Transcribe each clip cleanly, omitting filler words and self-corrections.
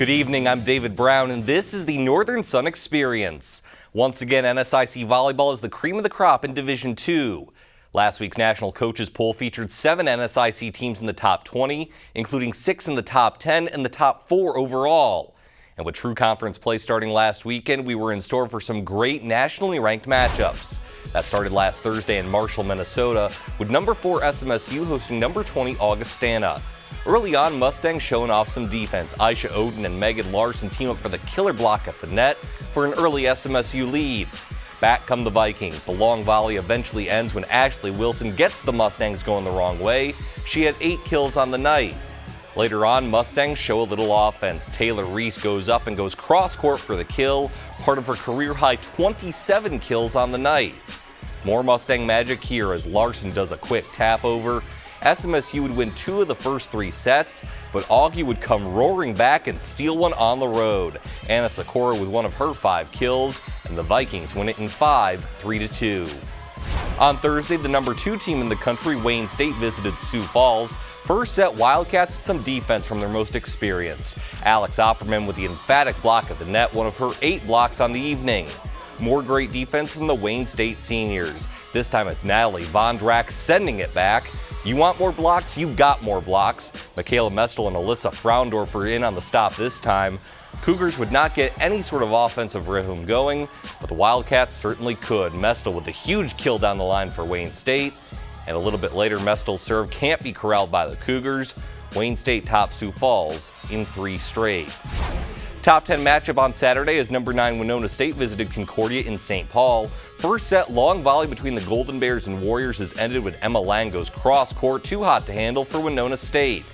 Good evening, I'm David Brown, and this is the Northern Sun Experience. Once again, NSIC Volleyball is the cream of the crop in Division II. Last week's national coaches poll featured 7 NSIC teams in the top 20, including 6 in the top 10 and the top 4 overall. And with true conference play starting last weekend, we were in store for some great nationally ranked matchups. That started last Thursday in Marshall, Minnesota, with number 4 SMSU hosting number 20 Augustana. Early on, Mustangs showing off some defense. Aisha Oden and Megan Larson team up for the killer block at the net for an early SMSU lead. Back come the Vikings. The long volley eventually ends when Ashley Wilson gets the Mustangs going the wrong way. She had 8 kills on the night. Later on, Mustangs show a little offense. Taylor Reese goes up and goes cross-court for the kill, part of her career-high 27 kills on the night. More Mustang magic here as Larson does a quick tap-over. SMSU would win 2 of the first 3 sets, but Augie would come roaring back and steal one on the road. Anna Sikora with one of her 5 kills, and the Vikings win it in 5, 3-2. On Thursday, the number 2 team in the country, Wayne State, visited Sioux Falls. First set, Wildcats with some defense from their most experienced. Alex Opperman with the emphatic block at the net, one of her 8 blocks on the evening. More great defense from the Wayne State seniors. This time it's Natalie Vondrak sending it back. You want more blocks? You got more blocks. Michaela Mestel and Alyssa Fraundorfer in on the stop this time. Cougars would not get any sort of offensive rhythm going, but the Wildcats certainly could. Mestel with a huge kill down the line for Wayne State. And a little bit later, Mestel's serve can't be corralled by the Cougars. Wayne State tops Sioux Falls in 3 straight. Top 10 matchup on Saturday as number 9 Winona State visited Concordia in St. Paul. First set, long volley between the Golden Bears and Warriors has ended with Emma Lango's cross-court, too hot to handle for Winona State.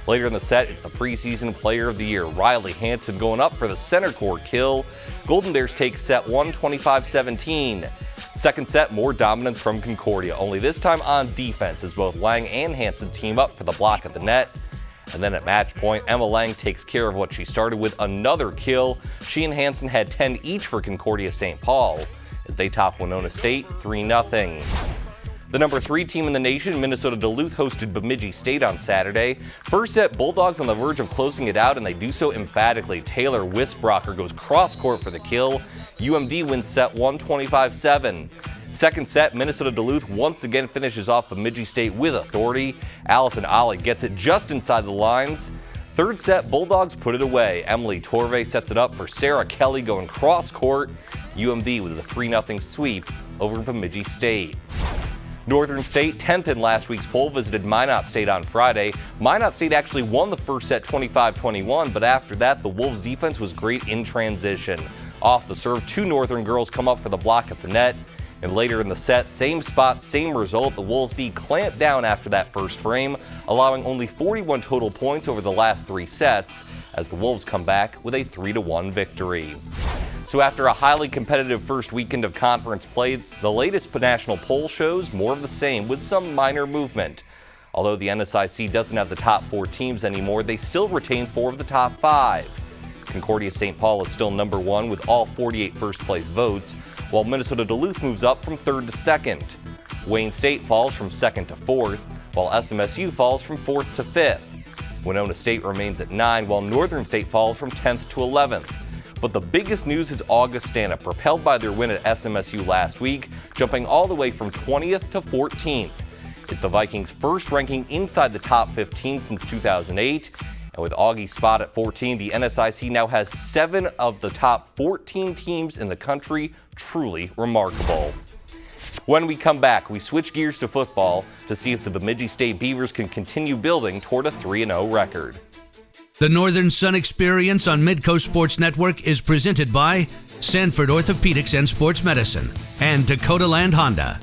Later in the set, it's the preseason player of the year, Riley Hansen, going up for the center court kill. Golden Bears take set 1, 25-17. Second set, more dominance from Concordia, only this time on defense as both Lang and Hansen team up for the block at the net. And then at match point, Emma Lang takes care of what she started with another kill. She and Hansen had 10 each for Concordia St. Paul as they top Winona State 3-0. The number 3 team in the nation, Minnesota Duluth, hosted Bemidji State on Saturday. First set, Bulldogs on the verge of closing it out, and they do so emphatically. Taylor Wisbrocker goes cross-court for the kill. UMD wins set 1, 25-7. Second set, Minnesota Duluth once again finishes off Bemidji State with authority. Allison Ollie gets it just inside the lines. Third set, Bulldogs put it away. Emily Torve sets it up for Sarah Kelly going cross-court. UMD with a 3-0 sweep over Bemidji State. Northern State, 10th in last week's poll, visited Minot State on Friday. Minot State actually won the first set 25-21, but after that, the Wolves' defense was great in transition. Off the serve, 2 Northern girls come up for the block at the net. And later in the set, same spot, same result. The Wolves D clamped down after that first frame, allowing only 41 total points over the last 3 sets as the Wolves come back with a 3-1 victory. So after a highly competitive first weekend of conference play, the latest national poll shows more of the same with some minor movement. Although the NSIC doesn't have the top 4 teams anymore, they still retain 4 of the top 5. Concordia St. Paul is still number 1 with all 48 first-place votes, while Minnesota Duluth moves up from 3rd to 2nd. Wayne State falls from 2nd to 4th, while SMSU falls from 4th to 5th. Winona State remains at 9, while Northern State falls from 10th to 11th. But the biggest news is Augustana, propelled by their win at SMSU last week, jumping all the way from 20th to 14th. It's the Vikings' first ranking inside the top 15 since 2008. And with Augie's spot at 14, the NSIC now has 7 of the top 14 teams in the country. Truly remarkable. When we come back, we switch gears to football to see if the Bemidji State Beavers can continue building toward a 3-0 record. The Northern Sun Experience on Midcoast Sports Network is presented by Sanford Orthopedics and Sports Medicine and Dakota Land Honda.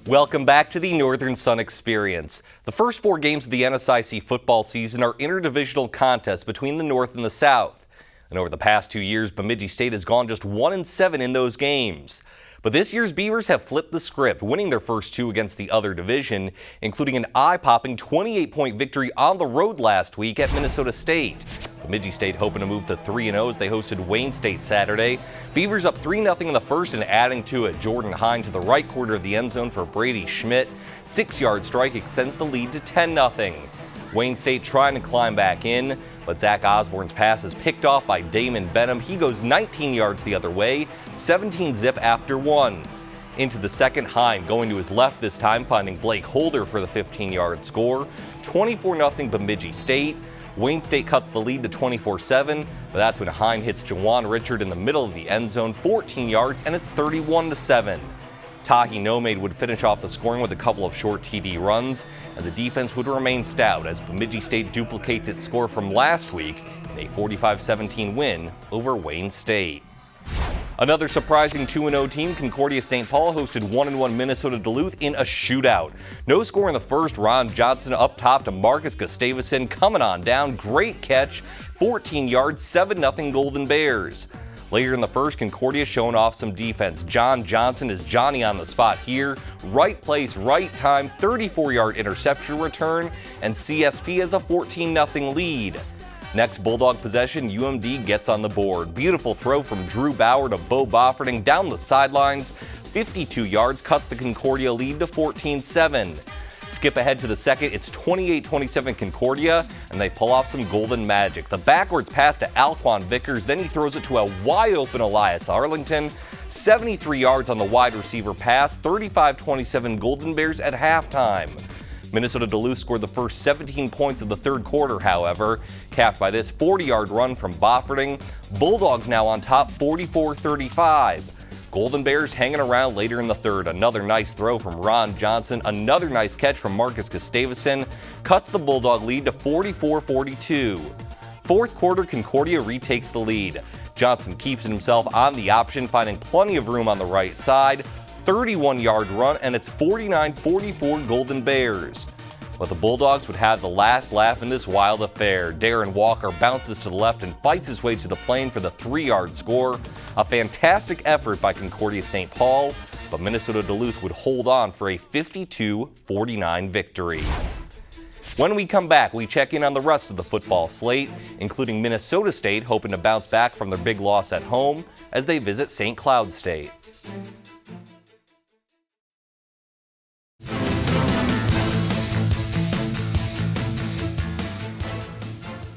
Welcome back to the Northern Sun Experience. The first 4 games of the NSIC football season are interdivisional contests between the North and the South. And over the past 2 years, Bemidji State has gone just 1-7 in those games. But this year's Beavers have flipped the script, winning their first two against the other division, including an eye-popping 28-point victory on the road last week at Minnesota State. Bemidji State hoping to move to 3-0 as they hosted Wayne State Saturday. Beavers up 3-0 in the first and adding to it. Jordan Hine to the right quarter of the end zone for Brady Schmidt. 6-yard strike extends the lead to 10-0. Wayne State trying to climb back in, but Zach Osborne's pass is picked off by Damon Benham. He goes 19 yards the other way, 17 zip after one. Into the second, Hine going to his left this time, finding Blake Holder for the 15-yard score. 24-0 Bemidji State. Wayne State cuts the lead to 24-7, but that's when Hine hits Jawan Richard in the middle of the end zone, 14 yards, and it's 31-7. Tahi Nomade would finish off the scoring with a couple of short TD runs, and the defense would remain stout as Bemidji State duplicates its score from last week in a 45-17 win over Wayne State. Another surprising 2-0 team, Concordia St. Paul, hosted 1-1 Minnesota Duluth in a shootout. No score in the first. Ron Johnson up top to Marcus Gustavusson coming on down. Great catch, 14 yards, 7-0 Golden Bears. Later in the first, Concordia showing off some defense. John Johnson is Johnny on the spot here. Right place, right time, 34-yard interception return, and CSP has a 14-0 lead. Next Bulldog possession, UMD gets on the board. Beautiful throw from Drew Bauer to Bo Bofferding down the sidelines. 52 yards cuts the Concordia lead to 14-7. Skip ahead to the second, it's 28-27 Concordia, and they pull off some golden magic. The backwards pass to Alquan Vickers, then he throws it to a wide-open Elias Arlington. 73 yards on the wide receiver pass, 35-27 Golden Bears at halftime. Minnesota Duluth scored the first 17 points of the third quarter, however, capped by this 40-yard run from Bofferding. Bulldogs now on top, 44-35. Golden Bears hanging around later in the third. Another nice throw from Ron Johnson. Another nice catch from Marcus Gustavusson. Cuts the Bulldog lead to 44-42. Fourth quarter, Concordia retakes the lead. Johnson keeps himself on the option, finding plenty of room on the right side. 31-yard run, and it's 49-44 Golden Bears. But the Bulldogs would have the last laugh in this wild affair. Darren Walker bounces to the left and fights his way to the plane for the 3-yard score. A fantastic effort by Concordia St. Paul, but Minnesota Duluth would hold on for a 52-49 victory. When we come back, we check in on the rest of the football slate, including Minnesota State hoping to bounce back from their big loss at home as they visit St. Cloud State.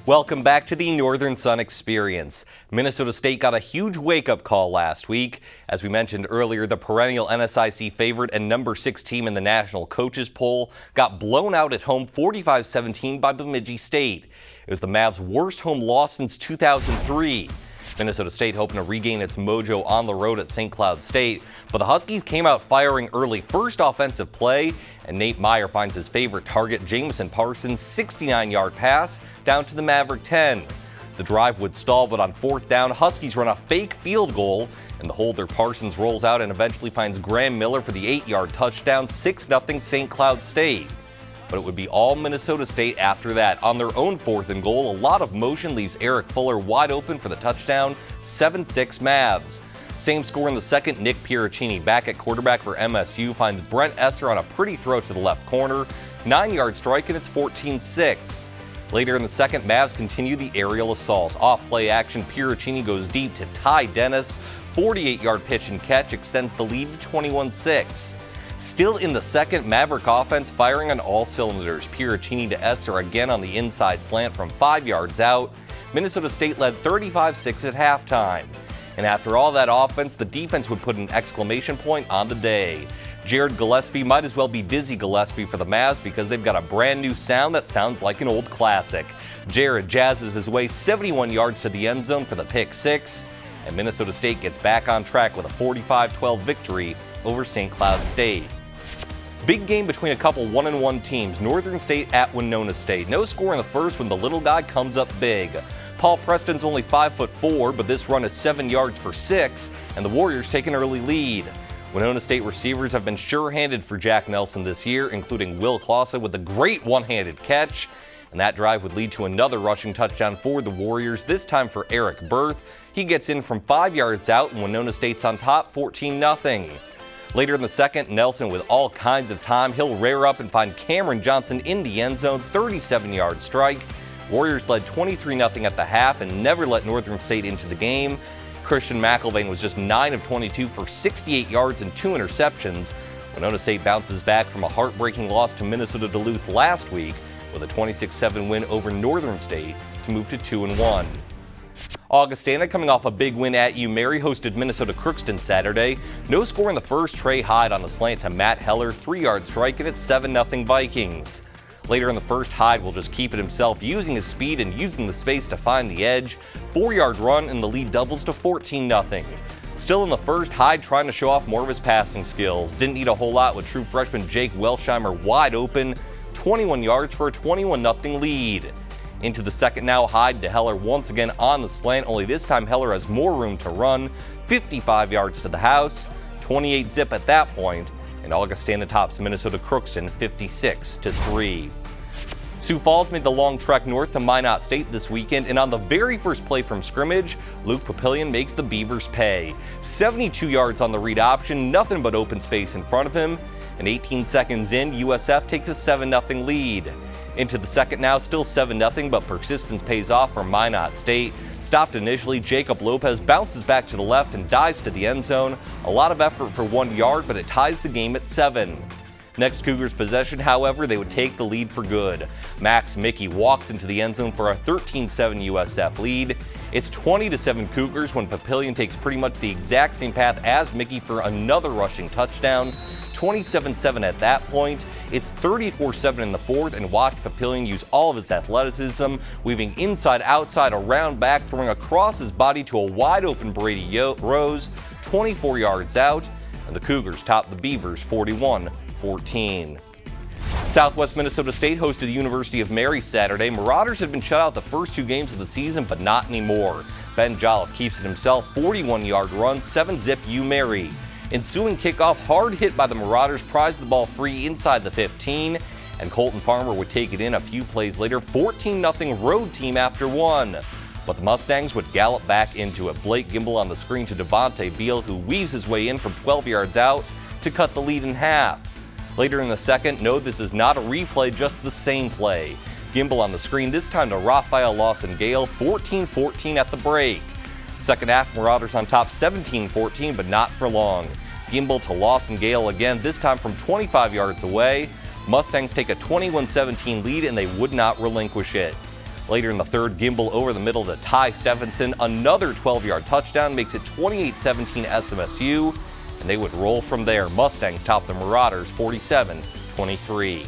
Welcome back to the Northern Sun Experience. Minnesota State got a huge wake-up call last week. As we mentioned earlier, the perennial NSIC favorite and number 6 team in the national coaches poll got blown out at home 45-17 by Bemidji State. It was the Mavs' worst home loss since 2003. Minnesota State hoping to regain its mojo on the road at St. Cloud State, but the Huskies came out firing early. First offensive play, and Nate Meyer finds his favorite target, Jamison Parsons' 69-yard pass down to the Maverick 10. The drive would stall, but on fourth down, Huskies run a fake field goal, and the holder Parsons rolls out and eventually finds Graham Miller for the 8-yard touchdown, 6-0 St. Cloud State. But it would be all Minnesota State after that. On their own fourth and goal, a lot of motion leaves Eric Fuller wide open for the touchdown, 7-6 Mavs. Same score in the second, Nick Piericini back at quarterback for MSU finds Brent Esser on a pretty throw to the left corner, 9-yard strike, and it's 14-6. Later in the second, Mavs continue the aerial assault. Off play action, Piericini goes deep to Ty Dennis, 48-yard pitch and catch extends the lead to 21-6. Still in the second, Maverick offense firing on all cylinders. Piericini to Esser again on the inside slant from 5 yards out. Minnesota State led 35-6 at halftime. And after all that offense, the defense would put an exclamation point on the day. Jared Gillespie might as well be Dizzy Gillespie for the Mavs because they've got a brand new sound that sounds like an old classic. Jared jazzes his way 71 yards to the end zone for the pick six. And Minnesota State gets back on track with a 45-12 victory over St. Cloud State. Big game between a couple 1-1 teams, Northern State at Winona State. No score in the first when the little guy comes up big. Paul Preston's only 5'4", but this run is 7 yards for 6, and the Warriors take an early lead. Winona State receivers have been sure-handed for Jack Nelson this year, including Will Clausen with a great one-handed catch. And that drive would lead to another rushing touchdown for the Warriors, this time for Eric Berth. He gets in from 5 yards out, and Winona State's on top 14-0. Later in the second, Nelson with all kinds of time. He'll rear up and find Cameron Johnson in the end zone, 37-yard strike. Warriors led 23-0 at the half and never let Northern State into the game. Christian McIlvain was just 9 of 22 for 68 yards and 2 interceptions. Winona State bounces back from a heartbreaking loss to Minnesota Duluth last week with a 26-7 win over Northern State to move to 2-1. Augustana, coming off a big win at UMary, hosted Minnesota Crookston Saturday. No score in the first. Trey Hyde on the slant to Matt Heller, 3-yard strike, and it's 7-0 Vikings. Later in the first, Hyde will just keep it himself, using his speed and using the space to find the edge. 4-yard run, and the lead doubles to 14-0. Still in the first, Hyde trying to show off more of his passing skills. Didn't need a whole lot with true freshman Jake Welsheimer wide open. 21 yards for a 21-0 lead. Into the second now, Hyde to Heller once again on the slant, only this time Heller has more room to run. 55 yards to the house, 28 zip at that point, and Augustana tops Minnesota Crookston 56-3. Sioux Falls made the long trek north to Minot State this weekend, and on the very first play from scrimmage, Luke Papillion makes the Beavers pay. 72 yards on the read option, nothing but open space in front of him, and 18 seconds in, USF takes a 7-0 lead. Into the second now, still 7-0, but persistence pays off for Minot State. Stopped initially, Jacob Lopez bounces back to the left and dives to the end zone. A lot of effort for 1 yard, but it ties the game at 7. Next Cougars possession, however, they would take the lead for good. Max Mickey walks into the end zone for a 13-7 USF lead. It's 20-7 Cougars when Papillion takes pretty much the exact same path as Mickey for another rushing touchdown. 27-7 at that point. It's 34-7 in the fourth, and watch Papillion use all of his athleticism, weaving inside, outside, around, back, throwing across his body to a wide-open Brady Rose, 24 yards out, and the Cougars top the Beavers 41-14. Southwest Minnesota State hosted the University of Mary Saturday. Marauders had been shut out the first 2 games of the season, but not anymore. Ben Jolliffe keeps it himself, 41-yard run, 7-zip UMary. Ensuing kickoff, hard hit by the Marauders, prized the ball free inside the 15, and Colton Farmer would take it in a few plays later, 14-0 road team after 1. But the Mustangs would gallop back into it. Blake Gimble on the screen to Devontae Beal, who weaves his way in from 12 yards out to cut the lead in half. Later in the second, no, this is not a replay, just the same play. Gimble on the screen, this time to Raphael Lawson-Gale, 14-14 at the break. Second half, Marauders on top 17-14, but not for long. Gimble to Lawson-Gale again, this time from 25 yards away. Mustangs take a 21-17 lead, and they would not relinquish it. Later in the third, Gimble over the middle to Ty Stephenson. Another 12-yard touchdown makes it 28-17 SMSU, and they would roll from there. Mustangs top the Marauders 47-23.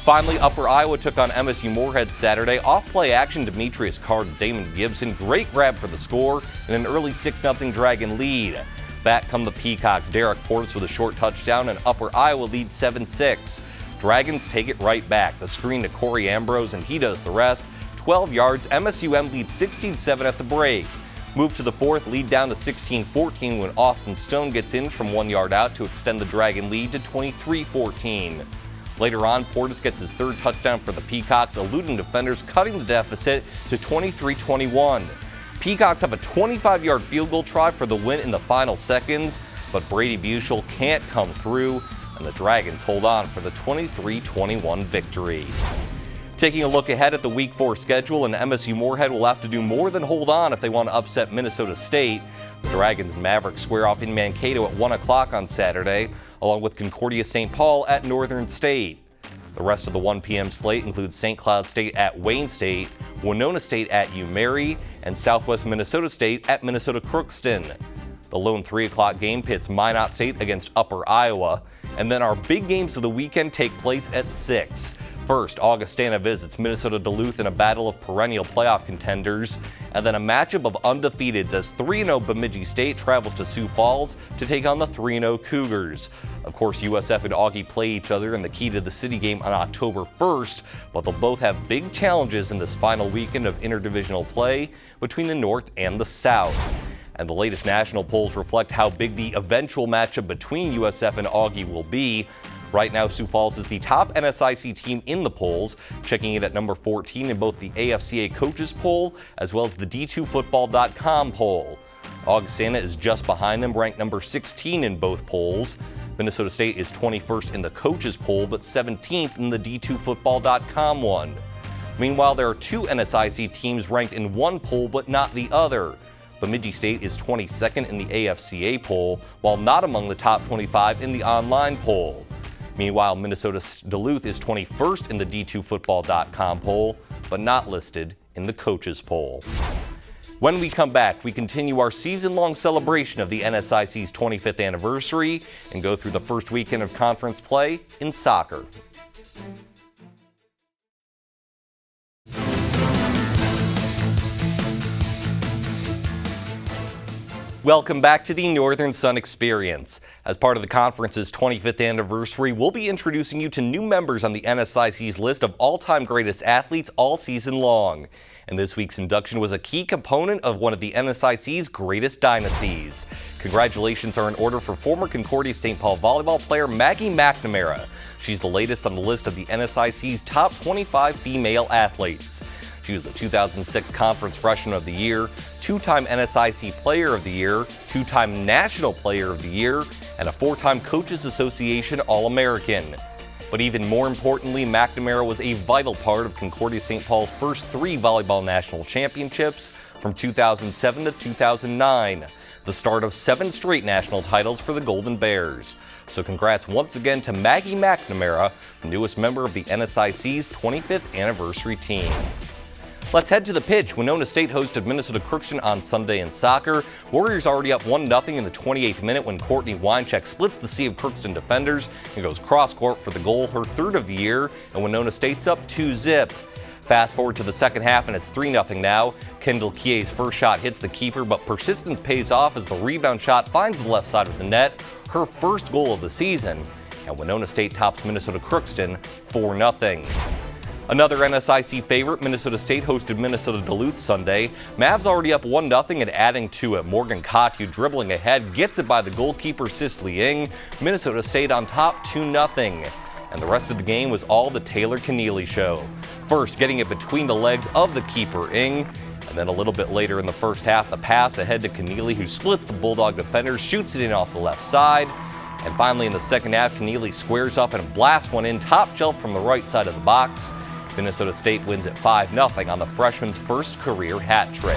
Finally, Upper Iowa took on MSU Moorhead Saturday. Off-play action, Demetrius Carr to Damon Gibson. Great grab for the score and an early 6-0 Dragon lead. Back come the Peacocks. Derek Portis with a short touchdown, and Upper Iowa leads 7-6. Dragons take it right back. The screen to Corey Ambrose, and he does the rest. 12 yards. MSUM leads 16-7 at the break. Move to the fourth, lead down to 16-14 when Austin Stone gets in from 1 yard out to extend the Dragon lead to 23-14. Later on, Portis gets his third touchdown for the Peacocks, eluding defenders, cutting the deficit to 23-21. Peacocks have a 25-yard field goal try for the win in the final seconds, but Brady Bushel can't come through, and the Dragons hold on for the 23-21 victory. Taking a look ahead at the Week 4 schedule, and MSU Moorhead will have to do more than hold on if they want to upset Minnesota State. The Dragons and Mavericks square off in Mankato at 1 o'clock on Saturday, along with Concordia St. Paul at Northern State. The rest of the 1 p.m. slate includes St. Cloud State at Wayne State, Winona State at UMary, and Southwest Minnesota State at Minnesota Crookston. The lone 3 o'clock game pits Minot State against Upper Iowa, and then our big games of the weekend take place at 6. First, Augustana visits Minnesota Duluth in a battle of perennial playoff contenders, and then a matchup of undefeateds as 3-0 Bemidji State travels to Sioux Falls to take on the 3-0 Cougars. Of course, USF and Augie play each other in the Key to the City game on October 1st, but they'll both have big challenges in this final weekend of interdivisional play between the North and the South. And the latest national polls reflect how big the eventual matchup between USF and Augie will be. Right now, Sioux Falls is the top NSIC team in the polls, checking it at number 14 in both the AFCA coaches poll as well as the D2Football.com poll. Augustana is just behind them, ranked number 16 in both polls. Minnesota State is 21st in the coaches poll, but 17th in the D2Football.com one. Meanwhile, there are two NSIC teams ranked in one poll, but not the other. Bemidji State is 22nd in the AFCA poll, while not among the top 25 in the online poll. Meanwhile, Minnesota Duluth is 21st in the D2Football.com poll, but not listed in the coaches poll. When we come back, we continue our season-long celebration of the NSIC's 25th anniversary and go through the first weekend of conference play in soccer. Welcome back to the Northern Sun Experience. As part of the conference's 25th anniversary, we'll be introducing you to new members on the NSIC's list of all-time greatest athletes all season long. And this week's induction was a key component of one of the NSIC's greatest dynasties. Congratulations are in order for former Concordia St. Paul volleyball player Maggie McNamara. She's the latest on the list of the NSIC's top 25 female athletes. She was the 2006 Conference Freshman of the Year, two-time NSIC Player of the Year, two-time National Player of the Year, and a four-time Coaches Association All-American. But even more importantly, McNamara was a vital part of Concordia St. Paul's first three volleyball national championships from 2007 to 2009, the start of 7 straight national titles for the Golden Bears. So congrats once again to Maggie McNamara, the newest member of the NSIC's 25th anniversary team. Let's head to the pitch. Winona State hosted Minnesota Crookston on Sunday in soccer. Warriors already up 1-0 in the 28th minute when Courtney Weincheck splits the sea of Crookston defenders and goes cross-court for the goal, her third of the year, and Winona State's up 2-0. Fast forward to the second half and it's 3-0 now. Kendall Kie's first shot hits the keeper, but persistence pays off as the rebound shot finds the left side of the net, her first goal of the season, and Winona State tops Minnesota Crookston 4-0. Another NSIC favorite, Minnesota State hosted Minnesota Duluth Sunday. Mavs already up 1-0 and adding to it. Morgan Kotu dribbling ahead, gets it by the goalkeeper Cicely Ng. Minnesota State on top 2-0. And the rest of the game was all the Taylor Keneally show. First, getting it between the legs of the keeper Ng. And then a little bit later in the first half, the pass ahead to Keneally, who splits the Bulldog defender, shoots it in off the left side. And finally in the second half, Keneally squares up and blasts one in top shelf from the right side of the box. Minnesota State wins at 5-0 on the freshman's first career hat trick.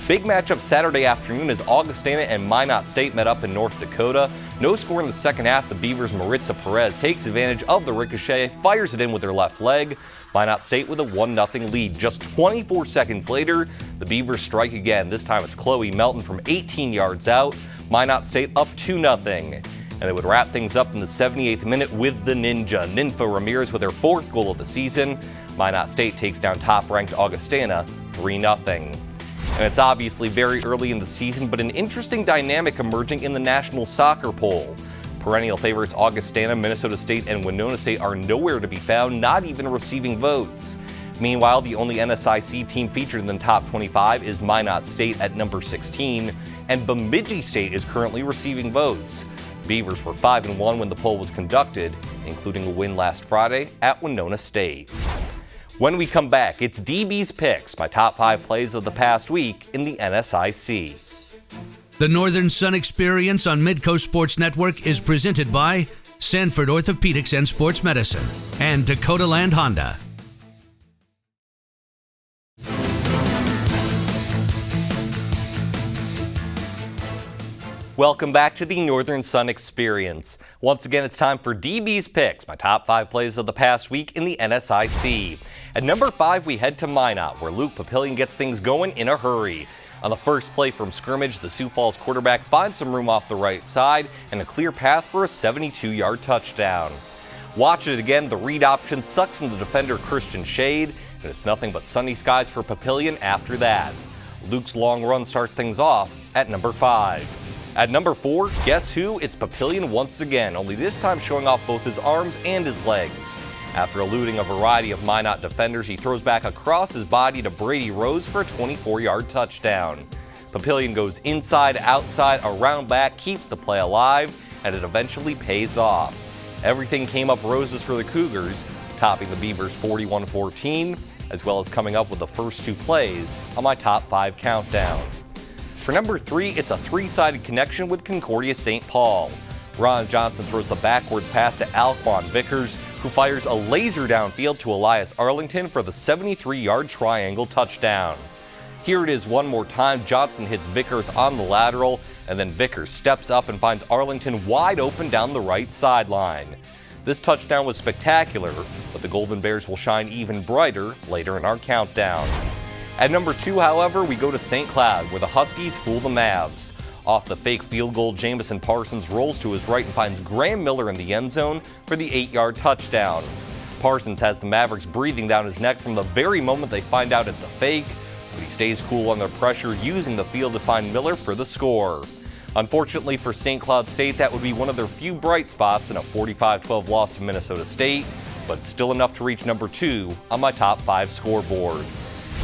Big matchup Saturday afternoon as Augustana and Minot State met up in North Dakota. No score in the second half. The Beavers' Maritza Perez takes advantage of the ricochet, fires it in with her left leg. Minot State with a 1-0 lead. Just 24 seconds later, the Beavers strike again. This time it's Chloe Melton from 18 yards out. Minot State up 2-0. And they would wrap things up in the 78th minute with the Ninja. Ninfa Ramirez with her fourth goal of the season. Minot State takes down top-ranked Augustana 3-0. And it's obviously very early in the season, but an interesting dynamic emerging in the National Soccer poll. Perennial favorites Augustana, Minnesota State, and Winona State are nowhere to be found, not even receiving votes. Meanwhile, the only NSIC team featured in the top 25 is Minot State at number 16, and Bemidji State is currently receiving votes. Beavers were 5-1 when the poll was conducted, including a win last Friday at Winona State. When we come back, it's DB's Picks, my top 5 plays of the past week in the NSIC. The Northern Sun Experience on Midcoast Sports Network is presented by Sanford Orthopedics and Sports Medicine and Dakota Land Honda. Welcome back to the Northern Sun Experience. Once again, it's time for DB's Picks, my top 5 plays of the past week in the NSIC. At number 5, we head to Minot, where Luke Papillion gets things going in a hurry. On the first play from scrimmage, the Sioux Falls quarterback finds some room off the right side and a clear path for a 72-yard touchdown. Watch it again, the read option sucks in the defender Christian Shade, and it's nothing but sunny skies for Papillion after that. Luke's long run starts things off at number 5. At number 4, guess who? It's Papillion once again, only this time showing off both his arms and his legs. After eluding a variety of Minot defenders, he throws back across his body to Brady Rose for a 24-yard touchdown. Papillion goes inside, outside, around back, keeps the play alive, and it eventually pays off. Everything came up roses for the Cougars, topping the Beavers 41-14, as well as coming up with the first two plays on my top 5 countdown. For number 3, it's a three-sided connection with Concordia St. Paul. Ron Johnson throws the backwards pass to Alquan Vickers, who fires a laser downfield to Elias Arlington for the 73-yard triangle touchdown. Here it is one more time. Johnson hits Vickers on the lateral, and then Vickers steps up and finds Arlington wide open down the right sideline. This touchdown was spectacular, but the Golden Bears will shine even brighter later in our countdown. At number 2, however, we go to St. Cloud, where the Huskies fool the Mavs. Off the fake field goal, Jamison Parsons rolls to his right and finds Graham Miller in the end zone for the 8-yard touchdown. Parsons has the Mavericks breathing down his neck from the very moment they find out it's a fake, but he stays cool under pressure, using the field to find Miller for the score. Unfortunately for St. Cloud State, that would be one of their few bright spots in a 45-12 loss to Minnesota State, but it's still enough to reach number 2 on my top 5 scoreboard.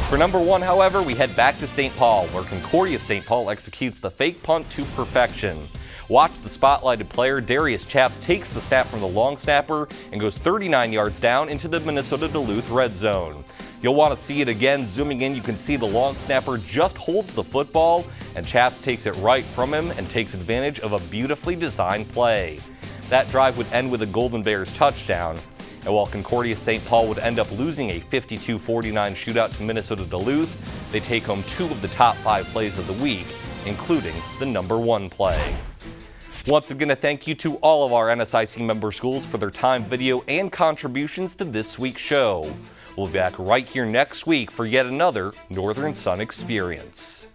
For number 1, however, we head back to St. Paul, where Concordia St. Paul executes the fake punt to perfection. Watch the spotlighted player, Darius Chaps, takes the snap from the long snapper and goes 39 yards down into the Minnesota Duluth red zone. You'll want to see it again. Zooming in, you can see the long snapper just holds the football, and Chaps takes it right from him and takes advantage of a beautifully designed play. That drive would end with a Golden Bears touchdown. And while Concordia St. Paul would end up losing a 52-49 shootout to Minnesota Duluth, they take home 2 of the top 5 plays of the week, including the number 1 play. Once again, a thank you to all of our NSIC member schools for their time, video, and contributions to this week's show. We'll be back right here next week for yet another Northern Sun Experience.